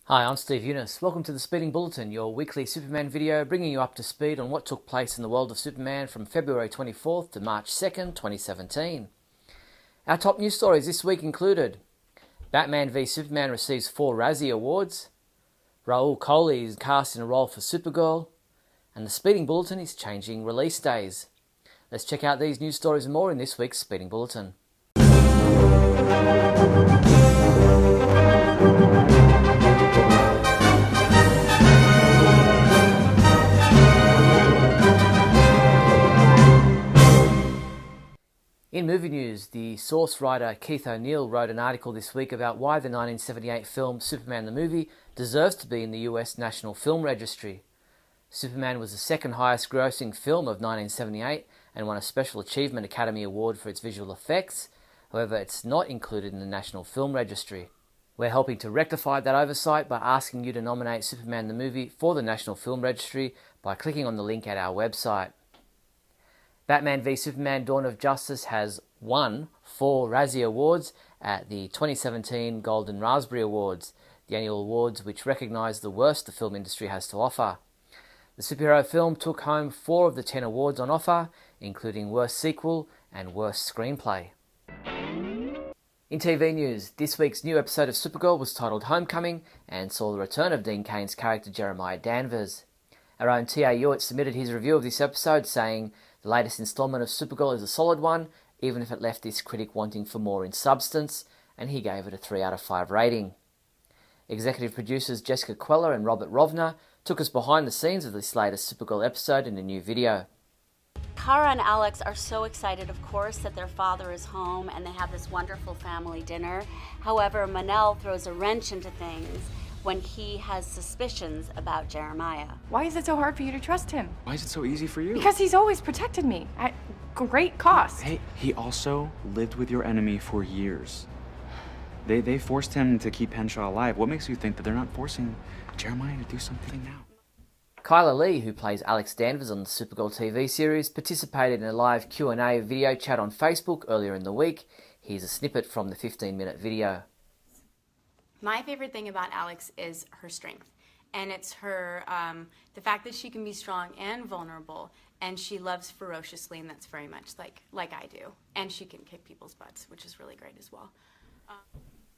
Hi, I'm Steve Younis. Welcome to the Speeding Bulletin, your weekly Superman video bringing you up to speed on what took place in the world of Superman from February 24th to March 2nd, 2017. Our top news stories this week included Batman v Superman receives 4 Razzie Awards, Rahul Kohli is cast in a role for Supergirl, and the Speeding Bulletin is changing release days. Let's check out these news stories and more in this week's Speeding Bulletin. In movie news, the Source writer Keith O'Neill wrote an article this week about why the 1978 film Superman the Movie deserves to be in the US National Film Registry. Superman was the second highest grossing film of 1978 and won a Special Achievement Academy Award for its visual effects. However, it's not included in the National Film Registry. We're helping to rectify that oversight by asking you to nominate Superman the Movie for the National Film Registry by clicking on the link at our website. Batman v Superman Dawn of Justice has won 4 Razzie Awards at the 2017 Golden Raspberry Awards, the annual awards which recognise the worst the film industry has to offer. The superhero film took home 4 of the 10 awards on offer, including Worst Sequel and Worst Screenplay. In TV news, this week's new episode of Supergirl was titled Homecoming and saw the return of Dean Cain's character Jeremiah Danvers. Our own T.A. Hewitt submitted his review of this episode, saying, "The latest instalment of Supergirl is a solid one, even if it left this critic wanting for more in substance," and he gave it a 3 out of 5 rating. Executive producers Jessica Queller and Robert Rovner took us behind the scenes of this latest Supergirl episode in a new video. Kara and Alex are so excited, of course, that their father is home and they have this wonderful family dinner. However, Manel throws a wrench into things when he has suspicions about Jeremiah. Why is it so hard for you to trust him? Why is it so easy for you? Because he's always protected me, at great cost. Hey, he also lived with your enemy for years. They forced him to keep Henshaw alive. What makes you think that they're not forcing Jeremiah to do something now? Kyla Lee, who plays Alex Danvers on the Supergirl TV series, participated in a live Q&A video chat on Facebook earlier in the week. Here's a snippet from the 15-minute video. My favorite thing about Alex is her strength, and it's her, the fact that she can be strong and vulnerable, and she loves ferociously, and that's very much like I do. And she can kick people's butts, which is really great as well.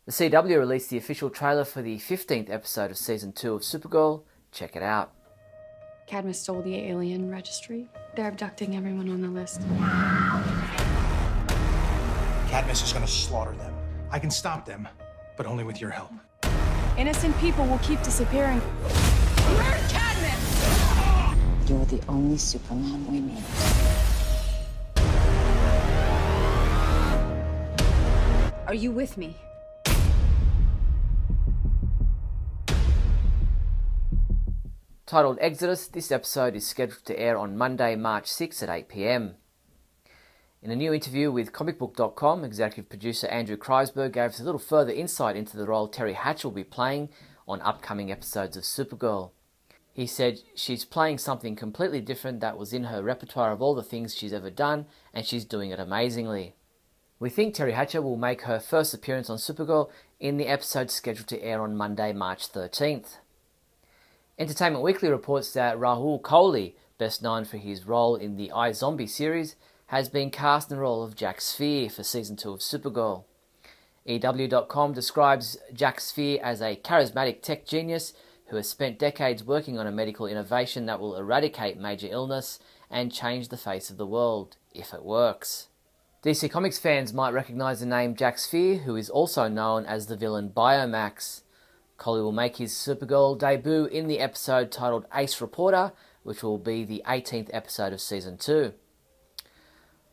The CW released the official trailer for the 15th episode of Season 2 of Supergirl. Check it out. Cadmus stole the alien registry. They're abducting everyone on the list. Cadmus is gonna slaughter them. I can stop them, but only with your help. Innocent people will keep disappearing. Where's Cadmus? You're the only Superman we need. Are you with me? Titled Exodus, this episode is scheduled to air on Monday, March 6 at 8 p.m. In a new interview with comicbook.com, executive producer Andrew Kreisberg gave us a little further insight into the role Terry Hatcher will be playing on upcoming episodes of Supergirl. He said she's playing something completely different that was in her repertoire of all the things she's ever done, and she's doing it amazingly. We think Terry Hatcher will make her first appearance on Supergirl in the episode scheduled to air on Monday, March 13th. Entertainment Weekly reports that Rahul Kohli, best known for his role in the iZombie series, has been cast in the role of Jack Sphere for Season 2 of Supergirl. EW.com describes Jack Sphere as a charismatic tech genius who has spent decades working on a medical innovation that will eradicate major illness and change the face of the world, if it works. DC Comics fans might recognise the name Jack Sphere, who is also known as the villain Biomax. Kohli will make his Supergirl debut in the episode titled Ace Reporter, which will be the 18th episode of Season 2.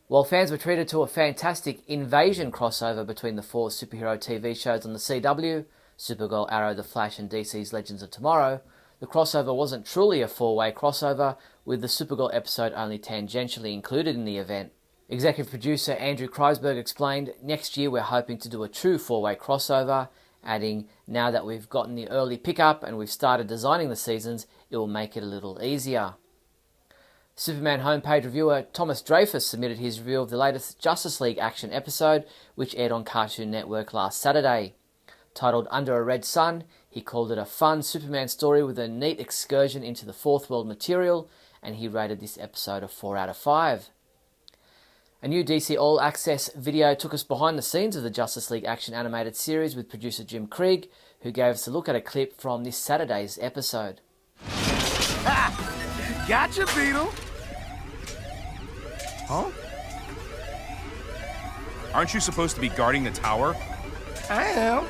While fans were treated to a fantastic Invasion crossover between the 4 superhero TV shows on the CW, Supergirl, Arrow, The Flash and DC's Legends of Tomorrow, the crossover wasn't truly a 4-way crossover, with the Supergirl episode only tangentially included in the event. Executive producer Andrew Kreisberg explained, "Next year we're hoping to do a true 4-way crossover," adding, "Now that we've gotten the early pickup and we've started designing the seasons, it will make it a little easier." Superman homepage reviewer Thomas Dreyfus submitted his review of the latest Justice League action episode, which aired on Cartoon Network last Saturday. Titled Under a Red Sun, he called it a fun Superman story with a neat excursion into the fourth world material, and he rated this episode a 4 out of 5. A new DC All Access video took us behind the scenes of the Justice League action animated series with producer Jim Krieg, who gave us a look at a clip from this Saturday's episode. Ha! Gotcha, Beetle! Huh? Aren't you supposed to be guarding the tower? I am.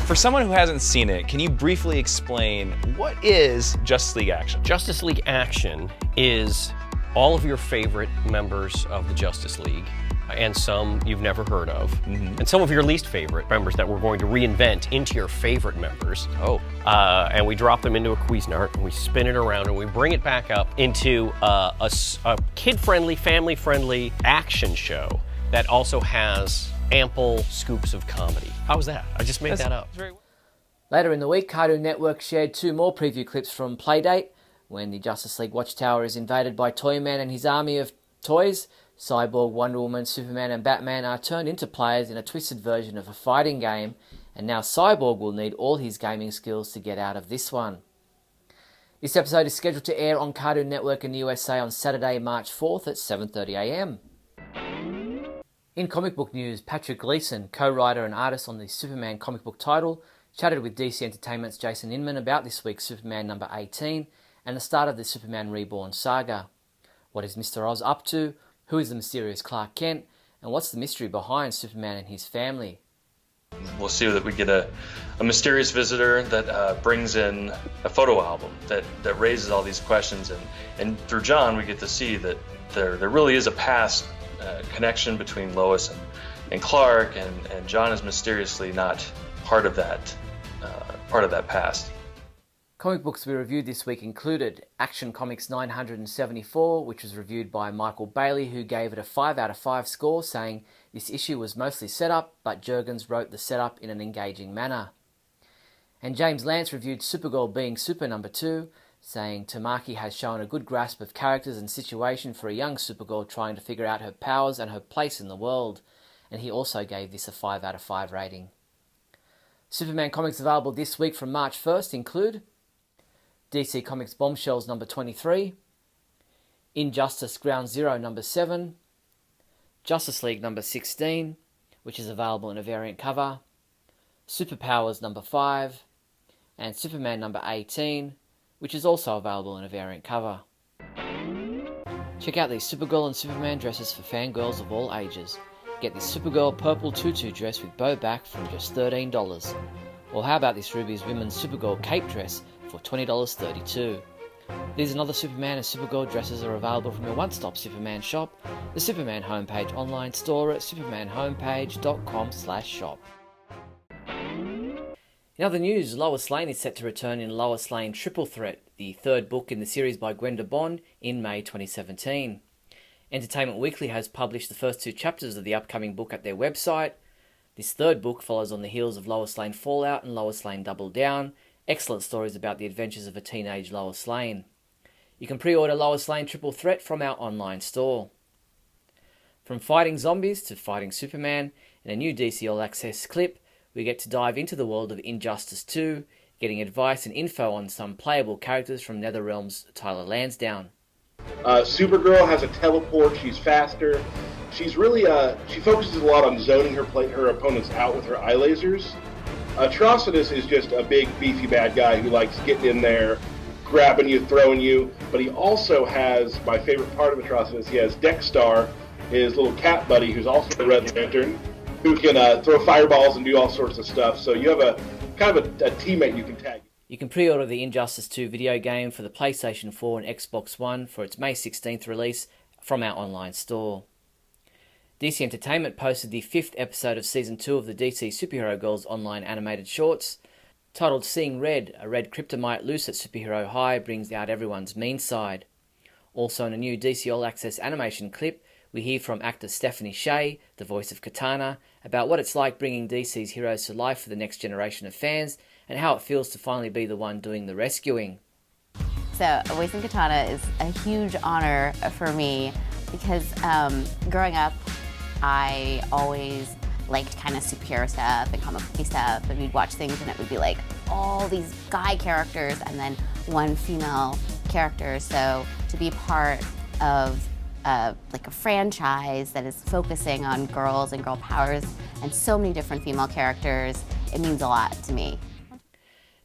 For someone who hasn't seen it, can you briefly explain what is Justice League Action? Justice League Action is all of your favorite members of the Justice League, and some you've never heard of, and some of your least favorite members that we're going to reinvent into your favorite members. And we drop them into a Cuisinart, and we spin it around, and we bring it back up into a kid-friendly, family-friendly action show that also has ample scoops of comedy. How was that? I just made that up. Later in the week, Cartoon Network shared 2 more preview clips from Playdate. When the Justice League Watchtower is invaded by Toyman and his army of toys, Cyborg, Wonder Woman, Superman and Batman are turned into players in a twisted version of a fighting game, and now Cyborg will need all his gaming skills to get out of this one. This episode is scheduled to air on Cartoon Network in the USA on Saturday, March 4th at 7:30 a.m. In comic book news, Patrick Gleason, co-writer and artist on the Superman comic book title, chatted with DC Entertainment's Jason Inman about this week's Superman number 18 and the start of the Superman Reborn saga. What is Mr. Oz up to? Who is the mysterious Clark Kent? And what's the mystery behind Superman and his family? We'll see that we get a mysterious visitor that brings in a photo album that raises all these questions, and through John we get to see that there really is a past connection between Lois and Clark, and John is mysteriously not part of that past. Comic books we reviewed this week included Action Comics 974, which was reviewed by Michael Bailey, who gave it a 5 out of 5 score, saying this issue was mostly setup, but Jurgens wrote the setup in an engaging manner. And James Lance reviewed Supergirl Being Super number 2, saying Tamaki has shown a good grasp of characters and situation for a young Supergirl trying to figure out her powers and her place in the world, and he also gave this a 5 out of 5 rating. Superman comics available this week from March 1st include DC Comics Bombshells number 23, Injustice Ground Zero number 7, Justice League number 16, which is available in a variant cover, Superpowers number 5, and Superman number 18, which is also available in a variant cover. Check out these Supergirl and Superman dresses for fangirls of all ages. Get this Supergirl purple tutu dress with bow back from just $13. Or how about this Ruby's Women's Supergirl cape dress for $20.32. These and other Superman and Supergirl dresses are available from your one-stop Superman shop, the Superman homepage online store at supermanhomepage.com/shop. In other news, Lois Lane is set to return in Lois Lane Triple Threat, the third book in the series by Gwenda Bond, in May 2017. Entertainment Weekly has published the first 2 chapters of the upcoming book at their website. This third book follows on the heels of Lois Lane Fallout and Lois Lane Double Down, excellent stories about the adventures of a teenage Lois Lane. You can pre-order Lois Lane Triple Threat from our online store. From fighting zombies to fighting Superman, in a new DC All Access clip, we get to dive into the world of Injustice 2, getting advice and info on some playable characters from NetherRealm's Tyler Lansdowne. Supergirl has a teleport, she's faster. She's really, she focuses a lot on zoning her opponents out with her eye lasers. Atrocitus is just a big, beefy bad guy who likes getting in there, grabbing you, throwing you, but he also has, my favorite part of Atrocitus, he has Dexstar, his little cat buddy, who's also a Red Lantern, who can throw fireballs and do all sorts of stuff. So you have a kind of a teammate you can tag. You can pre-order the Injustice 2 video game for the PlayStation 4 and Xbox One for its May 16th release from our online store. DC Entertainment posted the 5th episode of Season 2 of the DC Superhero Girls online animated shorts. Titled Seeing Red, a red kryptonite loose at Superhero High brings out everyone's mean side. Also in a new DC All Access animation clip, we hear from actor Stephanie Shea, the voice of Katana, about what it's like bringing DC's heroes to life for the next generation of fans and how it feels to finally be the one doing the rescuing. So, voicing Katana is a huge honor for me because growing up, I always liked kind of superhero stuff and comic book stuff, and we'd watch things and it would be like all these guy characters and then one female character. So to be part of like a franchise that is focusing on girls and girl powers and so many different female characters, it means a lot to me.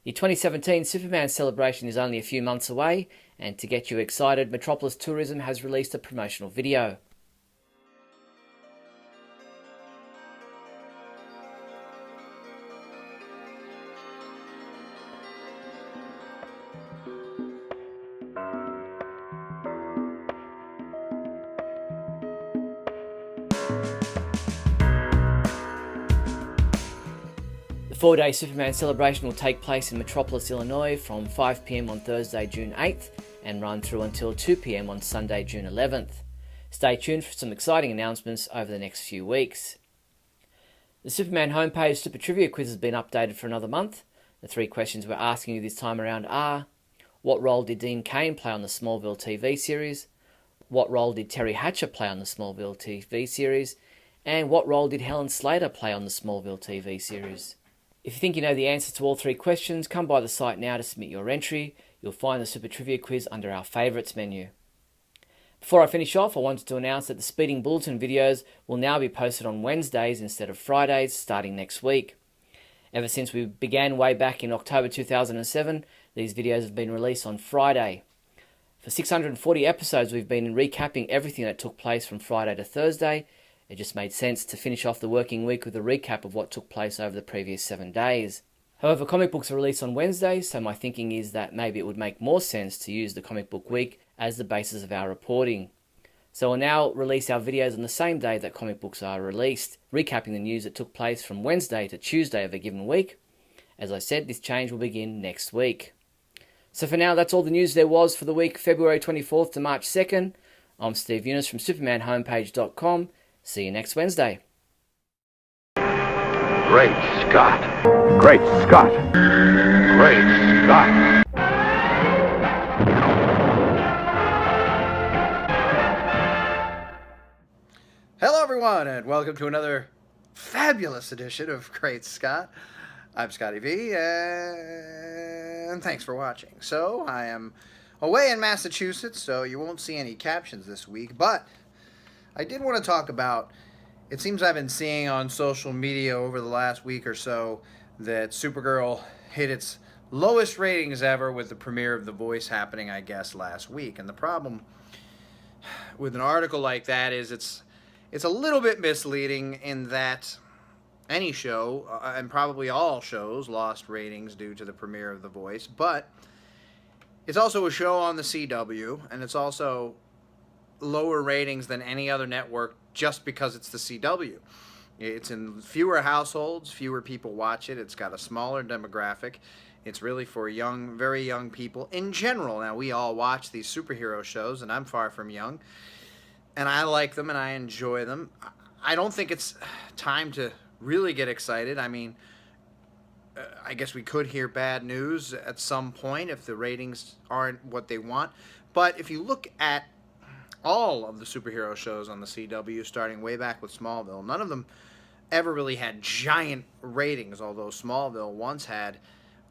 The 2017 Superman celebration is only a few months away, and to get you excited, Metropolis Tourism has released a promotional video. The 4-day Superman celebration will take place in Metropolis, Illinois from 5 p.m. on Thursday, June 8th and run through until 2 p.m. on Sunday, June 11th. Stay tuned for some exciting announcements over the next few weeks. The Superman homepage Super Trivia Quiz has been updated for another month. The 3 questions we're asking you this time around are: what role did Dean Cain play on the Smallville TV series? What role did Terry Hatcher play on the Smallville TV series? And what role did Helen Slater play on the Smallville TV series? If you think you know the answers to all 3 questions, come by the site now to submit your entry. You'll find the Super Trivia Quiz under our Favourites menu. Before I finish off, I wanted to announce that the Speeding Bulletin videos will now be posted on Wednesdays instead of Fridays starting next week. Ever since we began way back in October 2007, these videos have been released on Friday. For 640 episodes, we've been recapping everything that took place from Friday to Thursday. It just made sense to finish off the working week with a recap of what took place over the previous 7 days. However, comic books are released on Wednesdays, so my thinking is that maybe it would make more sense to use the comic book week as the basis of our reporting. So we'll now release our videos on the same day that comic books are released, recapping the news that took place from Wednesday to Tuesday of a given week. As I said, this change will begin next week. So for now, that's all the news there was for the week February 24th to March 2nd. I'm Steve Younis from SupermanHomepage.com. See you next Wednesday. Great Scott. Great Scott. Great Scott. Hello everyone and welcome to another fabulous edition of Great Scott. I'm Scotty V and thanks for watching. So I am away in Massachusetts, so you won't see any captions this week, but I did want to talk about, it seems I've been seeing on social media over the last week or so that Supergirl hit its lowest ratings ever with the premiere of The Voice happening, I guess, last week. And the problem with an article like that is it's a little bit misleading in that any show, and probably all shows, lost ratings due to the premiere of The Voice, but it's also a show on the CW, and it's also lower ratings than any other network just because it's the CW. It's in fewer households, fewer people watch it, it's got a smaller demographic, it's really for young, very young people in general. Now, we all watch these superhero shows, and I'm far from young, and I like them and I enjoy them. I don't think it's time to really get excited. I mean, I guess we could hear bad news at some point if the ratings aren't what they want, but if you look at all of the superhero shows on the CW, starting way back with Smallville, none of them ever really had giant ratings, although Smallville once had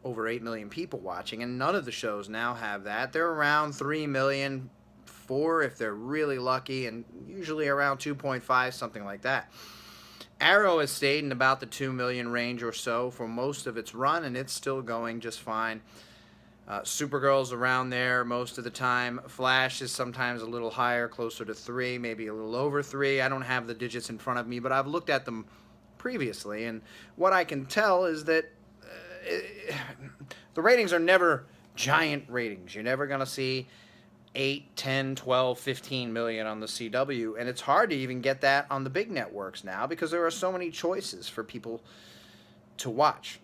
over 8 million people watching, and none of the shows now have that. They're around 3 million, 4 if they're really lucky, and usually around 2.5, something like that. Arrow has stayed in about the 2 million range or so for most of its run, and it's still going just fine. Supergirl's around there most of the time. Flash is sometimes a little higher, closer to 3, maybe a little over 3. I don't have the digits in front of me, but I've looked at them previously, and what I can tell is that the ratings are never giant ratings. You're never going to see 8, 10, 12, 15 million on the CW, and it's hard to even get that on the big networks now because there are so many choices for people to watch.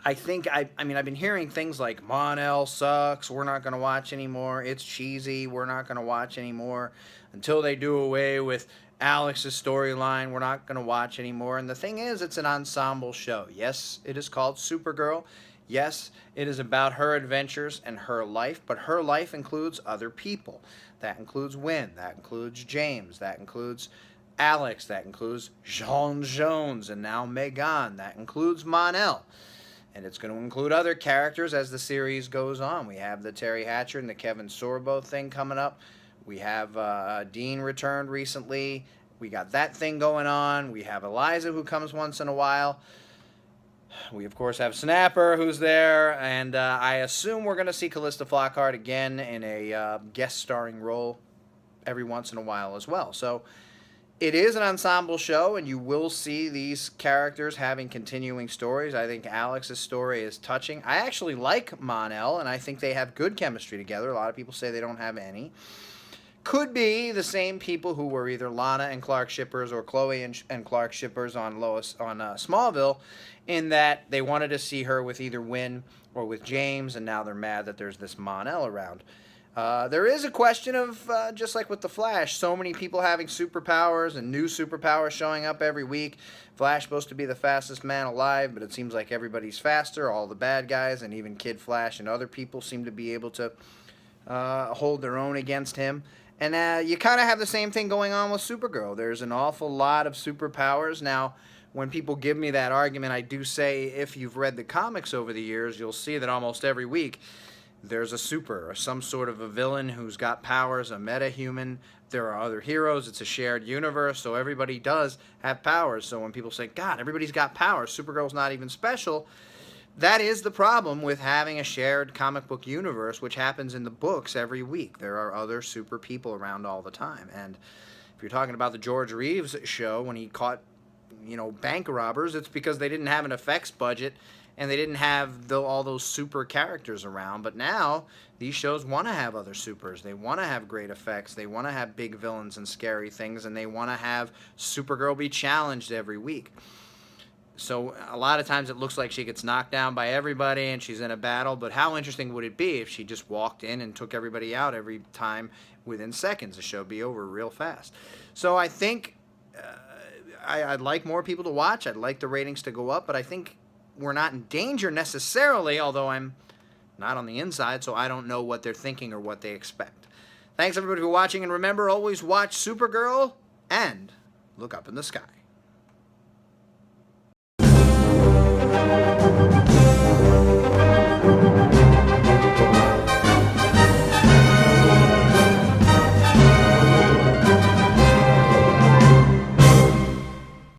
I think, I've been hearing things like, Mon-El sucks, we're not going to watch anymore, it's cheesy, we're not going to watch anymore, until they do away with Alex's storyline, we're not going to watch anymore. And the thing is, it's an ensemble show. Yes, it is called Supergirl. Yes, it is about her adventures and her life, but her life includes other people. That includes Wynn, that includes James, that includes Alex. That includes Jean Jones, and now Megan. That includes Mon-El. And it's going to include other characters as the series goes on. We have the Terry Hatcher and the Kevin Sorbo thing coming up. We have Dean returned recently. We got that thing going on. We have Eliza, who comes once in a while. We, of course, have Snapper, who's there. And I assume we're going to see Callista Flockhart again in a guest starring role every once in a while as well. So it is an ensemble show, and you will see these characters having continuing stories. I think Alex's story is touching. I actually like Mon-El, and I think they have good chemistry together. A lot of people say they don't have any. Could be the same people who were either Lana and Clark shippers or Chloe and Clark shippers on Smallville, in that they wanted to see her with either Winn or with James, and now they're mad that there's this Mon-El around. There is a question of, just like with The Flash, so many people having superpowers and new superpowers showing up every week. Flash supposed to be the fastest man alive, but it seems like everybody's faster. All the bad guys and even Kid Flash and other people seem to be able to hold their own against him. And you kind of have the same thing going on with Supergirl. There's an awful lot of superpowers. Now, when people give me that argument, I do say if you've read the comics over the years, you'll see that almost every week there's a super or some sort of a villain who's got powers, a meta-human. There are other heroes. It's a shared universe, so everybody does have powers. So when people say, God, everybody's got powers, Supergirl's not even special, that is the problem with having a shared comic book universe, which happens in the books every week. There are other super people around all the time. And if you're talking about the George Reeves show, when he caught, bank robbers, it's because they didn't have an effects budget and they didn't have all those super characters around. But now these shows want to have other supers. They want to have great effects. They want to have big villains and scary things, and they want to have Supergirl be challenged every week. So a lot of times it looks like she gets knocked down by everybody and she's in a battle, but how interesting would it be if she just walked in and took everybody out every time within seconds? The show would be over real fast. So I think I'd like more people to watch. I'd like the ratings to go up, but I think we're not in danger necessarily, although I'm not on the inside, so I don't know what they're thinking or what they expect. Thanks everybody for watching, and remember, always watch Supergirl and look up in the sky.